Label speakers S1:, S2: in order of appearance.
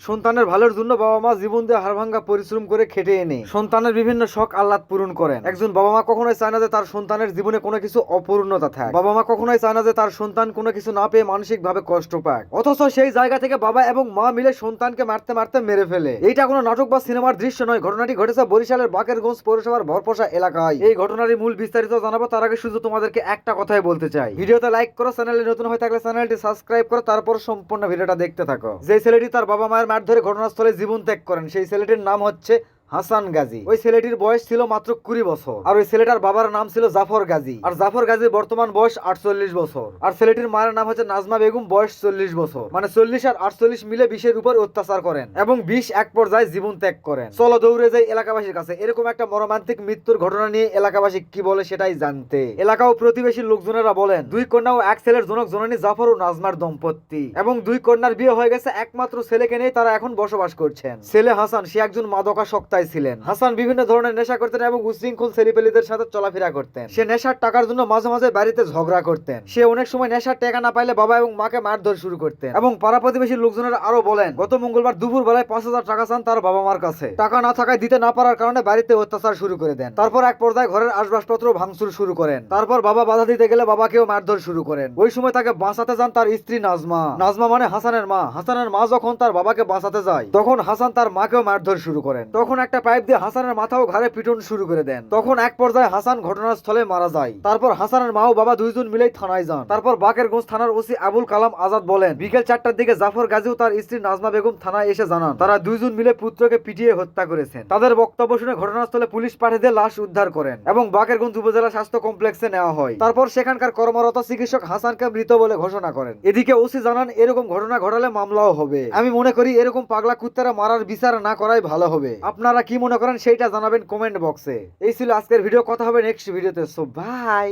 S1: সন্তানের ভালোর জন্য বাবা মা জীবন দিয়ে হাড়ভাঙ্গা পরিশ্রম করে খেটে এনে সন্তানের বিভিন্ন শখ আহ্লাদ পূরণ করেন। একজন বাবা মা কখনোই চায় না যে তার সন্তানের জীবনে কোনো কিছু অপূর্ণতা থাকে। বাবা মা কখনোই চায় না যে তার সন্তান কোনো কিছু না পেয়ে মানসিক ভাবে কষ্ট পাক। অথচ সেই জায়গা থেকে বাবা এবং মা মিলে সন্তানকে মারতে মারতে মেরে ফেলে। এইটা কোনো নাটক বা সিনেমার দৃশ্য নয়, ঘটনাটি ঘটেছে বরিশালের বাকেরগঞ্জ পৌরসভার ভরপোষা এলাকায়। এই ঘটনার মূল বিস্তারিত জানাবো তার আগে শুধু তোমাদেরকে একটা কথাই বলতে চাই, ভিডিওতে লাইক করো, চ্যানেলে নতুন হয়ে থাকলে চ্যানেলটি সাবস্ক্রাইব করো, তারপর সম্পূর্ণ ভিডিওটা দেখতে থাকো। যে ছেলেটি তার বাবা মায়ের মার ধরে ঘটনাস্থলে জীবন ত্যাগ করেন সেই ছেলেটির নাম হচ্ছে হাসান গাজী। ওই ছেলেটির বয়স ছিল মাত্র 20 বছর। আর ওই ছেলেটার বাবার নাম ছিল জাফর গাজী। আর জাফর গাজীর বর্তমান বয়স 48 বছর। আর ছেলেটির মায়ের নাম হচ্ছে নাজমা বেগম, বয়স 40 বছর। মানে 40 আর 48 মিলে 20-এর উপর অত্যাচার করেন এবং 20 এক পর্যায়ে জীবন ত্যাগ করেন। চলো দৌড়ে যাই এলাকাবাসীর কাছে এরকম একটা মর্মান্তিক মৃত্যুর ঘটনা নিয়ে এলাকাবাসী কি বলে সেটাই জানতে। এলাকা ও প্রতিবেশীর লোকজনেরা বলেন 2 কন্যা ও 1 ছেলের জনক জননী জাফর ও নাজমার দম্পতি এবং 2 কন্যার বিয়ে হয়ে গেছে। একমাত্র ছেলেকে নিয়ে তারা এখন বসবাস করছেন। ছেলে হাসান সে একজন মাদকাসক্ত ছিলেন। হাসান বিভিন্ন ধরনের নেশা করতেন এবং উশৃঙ্খল ছেলেপেলেদের সাথে চলাফেরা করতেন। সে নেশার টাকার জন্য মাঝে মাঝে বাড়িতে ঝগড়া করতেন। সে অনেক সময় নেশার টাকা না পাইলে বাবা এবং মাকে মারধর শুরু করতেন। এবং পাড়া প্রতিবেশীর লোকজনেরা আরো বলেন গত মঙ্গলবার দুপুর বেলায় 5,000 টাকা চান তার বাবা মার কাছে। টাকা না থাকায় দিতে না পারার কারণে বাড়িতে অত্যাচার শুরু করে দেন। তারপর এক পর্যায়ে ঘরের আসবাবপত্র ভাঙচুর শুরু করেন। তারপর বাবা বাধা দিতে গেলে বাবাকেও মারধর শুরু করেন। ওই সময় তাকে বাঁচাতে যান তার স্ত্রী নাজমা। নাজমা মানে হাসানের মা। হাসানের মা যখন তার বাবাকে বাঁচাতে যায় তখন হাসান তার মাকেও মারধর শুরু করেন। তখন একটা পাইপ দিয়ে হাসানের মাথা ও ঘাড়ে পিটন শুরু করে দেন। তখন এক পর্যায়ে হাসান ঘটনাস্থলে মারা যায়। তারপর হাসানের মা ও বাবা দুইজন মিলেই থানায় যান। তারপর বাকেরগঞ্জ থানার ওসি আবুল কালাম আজাদ বলেন বিকেল 4টার দিকে জাফর গাজী ও তার স্ত্রী নাজমা বেগম থানায় এসে জানান তারা দুইজন মিলে পুত্রকে পিটিয়ে হত্যা করেছেন। তাদের বক্তব্য শুনে ঘটনাস্থলে পুলিশ পাঠিয়ে দিয়ে লাশ উদ্ধার করেন এবং বাকেরগঞ্জ উপজেলা স্বাস্থ্য কমপ্লেক্সে নেওয়া হয়। তারপর সেখানকার কর্মরত চিকিৎসক হাসানকে মৃত বলে ঘোষণা করেন। এদিকে ওসি জানান এরকম ঘটনা ঘটালে মামলাও হবে। আমি মনে করি এরকম পাগলা কুত্তারা মারার বিচার না করাই ভালো হবে। আপনারা কি মনে করেন সেইটা জানাবেন কমেন্ট বক্সে। এই ছিল আজকের ভিডিও, কথা হবে নেক্সট ভিডিওতে। So by.